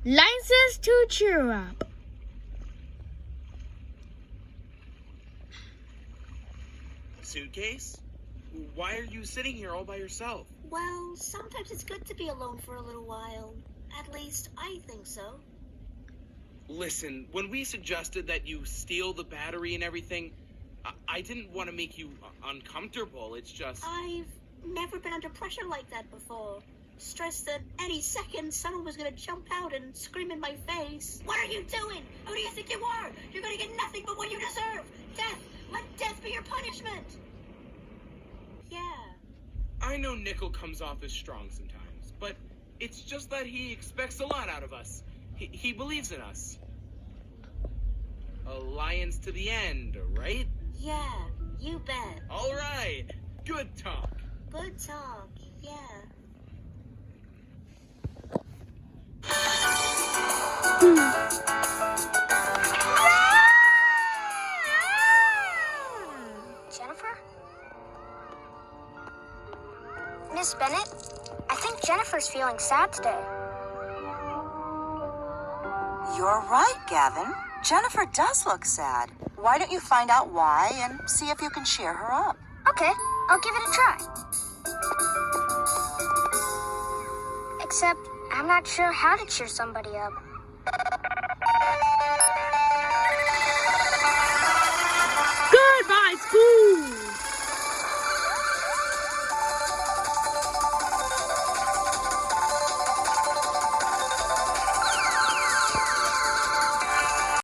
License to cheer up. Suitcase? Why are you sitting here all by yourself? Well, sometimes it's good to be alone for a little while. At least, I think so. Listen, when we suggested that you steal the battery and everything, I didn't want to make you uncomfortable. It's just... I've never been under pressure like that before. Stressed that any second someone was gonna jump out and scream in my face. What are you doing? Who do you think you are? You're gonna get nothing but what you deserve. Death! Let death be your punishment! Yeah. I know Nickel comes off as strong sometimes, but it's just that he expects a lot out of us. He believes in us. Alliance to the end, right? Yeah, you bet. All right. Good talk. Good talk, yeah. Jennifer? Miss Bennett, I think Jennifer's feeling sad today. You're right, Gavin. Jennifer does look sad. Why don't you find out why and see if you can cheer her up? Okay, I'll give it a try. Except, I'm not sure how to cheer somebody up.